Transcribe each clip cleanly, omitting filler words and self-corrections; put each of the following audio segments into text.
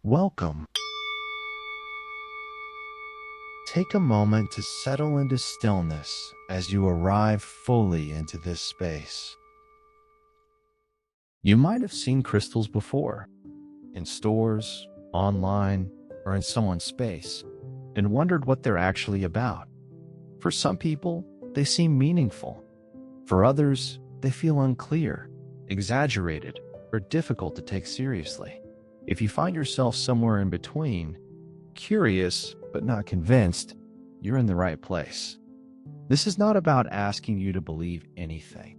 Welcome. Take a moment to settle into stillness as you arrive fully into this space. You might have seen crystals before, in stores, online, or in someone's space, and wondered what they're actually about. For some people, they seem meaningful. For others, they feel unclear, exaggerated, or difficult to take seriously. If you find yourself somewhere in between, curious but not convinced, you're in the right place. This is not about asking you to believe anything.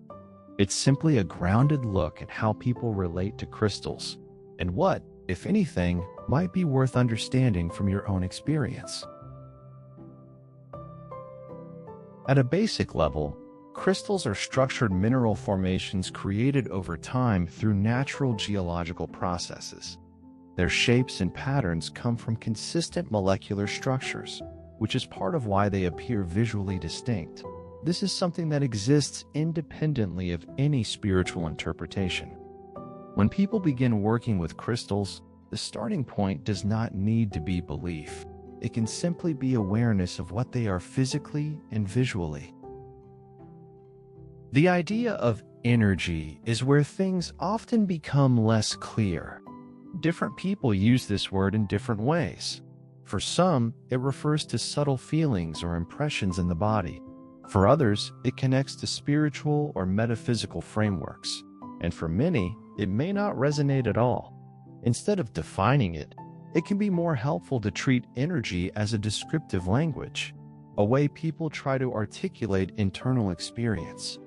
It's simply a grounded look at how people relate to crystals and what, if anything, might be worth understanding from your own experience. At a basic level, crystals are structured mineral formations created over time through natural geological processes. Their shapes and patterns come from consistent molecular structures, which is part of why they appear visually distinct. This is something that exists independently of any spiritual interpretation. When people begin working with crystals, the starting point does not need to be belief. It can simply be awareness of what they are physically and visually. The idea of energy is where things often become less clear. Different people use this word in different ways. For some, it refers to subtle feelings or impressions in the body. For others, it connects to spiritual or metaphysical frameworks. And for many, it may not resonate at all. Instead of defining it, it can be more helpful to treat energy as a descriptive language, a way people try to articulate internal experience.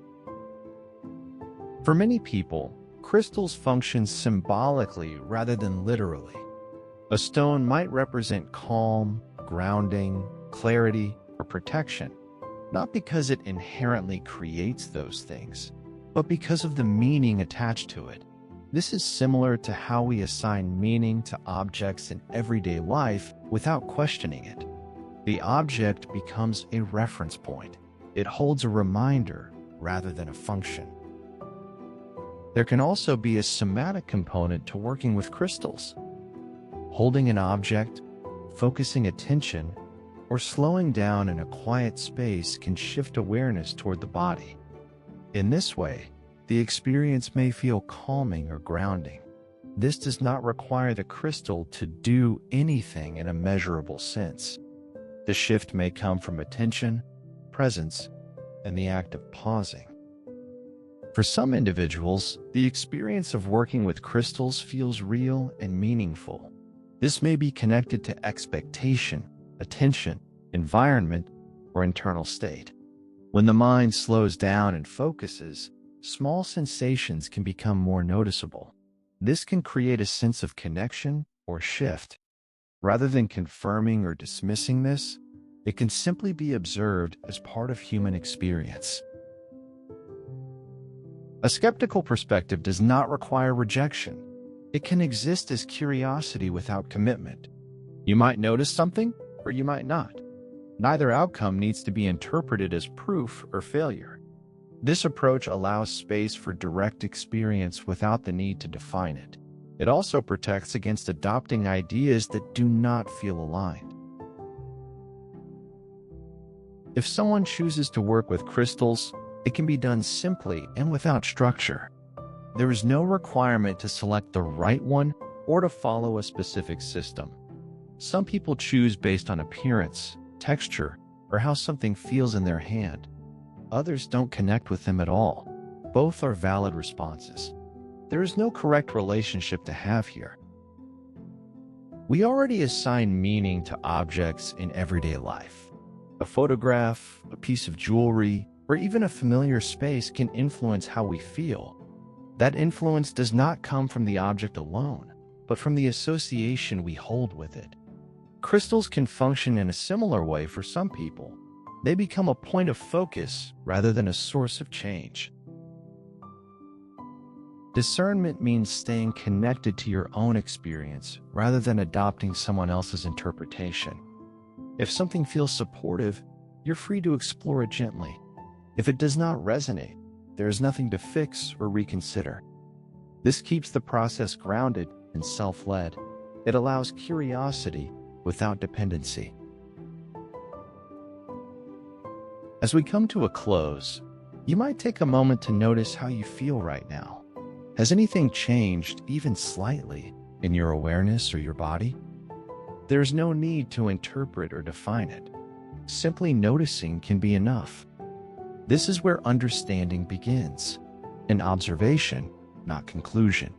For many people, crystals function symbolically rather than literally. A stone might represent calm, grounding, clarity, or protection, not because it inherently creates those things, but because of the meaning attached to it. This is similar to how we assign meaning to objects in everyday life without questioning it. The object becomes a reference point. It holds a reminder rather than a function. There can also be a somatic component to working with crystals. Holding an object, focusing attention, or slowing down in a quiet space can shift awareness toward the body. In this way, the experience may feel calming or grounding. This does not require the crystal to do anything in a measurable sense. The shift may come from attention, presence, and the act of pausing. For some individuals, the experience of working with crystals feels real and meaningful. This may be connected to expectation, attention, environment, or internal state. When the mind slows down and focuses, small sensations can become more noticeable. This can create a sense of connection or shift. Rather than confirming or dismissing this, it can simply be observed as part of human experience. A skeptical perspective does not require rejection. It can exist as curiosity without commitment. You might notice something, or you might not. Neither outcome needs to be interpreted as proof or failure. This approach allows space for direct experience without the need to define it. It also protects against adopting ideas that do not feel aligned. If someone chooses to work with crystals, it can be done simply and without structure. There is no requirement to select the right one or to follow a specific system. Some people choose based on appearance, texture, or how something feels in their hand. Others don't connect with them at all. Both are valid responses. There is no correct relationship to have here. We already assign meaning to objects in everyday life. A photograph, a piece of jewelry, or even a familiar space can influence how we feel. That influence does not come from the object alone, but from the association we hold with it. Crystals can function in a similar way for some people. They become a point of focus rather than a source of change. Discernment means staying connected to your own experience rather than adopting someone else's interpretation. If something feels supportive, you're free to explore it gently. If it does not resonate, there is nothing to fix or reconsider. This keeps the process grounded and self-led. It allows curiosity without dependency. As we come to a close, you might take a moment to notice how you feel right now. Has anything changed, even slightly, in your awareness or your body? There's no need to interpret or define it. Simply noticing can be enough. This is where understanding begins, an observation, not conclusion.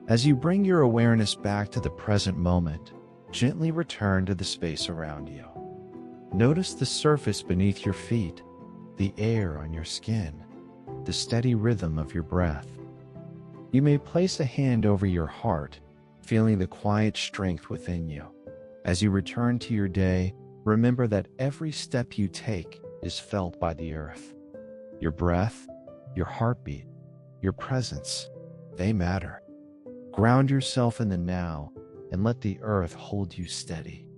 As you bring your awareness back to the present moment, gently return to the space around you. Notice the surface beneath your feet, the air on your skin, the steady rhythm of your breath. You may place a hand over your heart, feeling the quiet strength within you. As you return to your day, remember that every step you take is felt by the earth. Your breath, your heartbeat, your presence, they matter. Ground yourself in the now and let the earth hold you steady.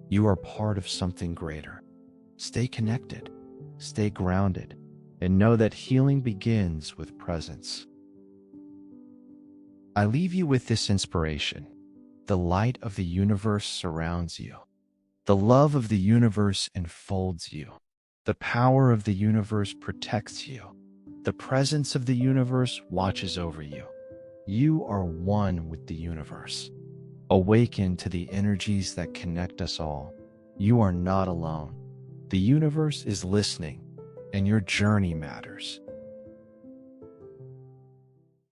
You are part of something greater. Stay connected, stay grounded, and know that healing begins with presence. I leave you with this inspiration. The light of the universe surrounds you. The love of the universe enfolds you. The power of the universe protects you. The presence of the universe watches over you. You are one with the universe. Awaken to the energies that connect us all. You are not alone. The universe is listening, and your journey matters.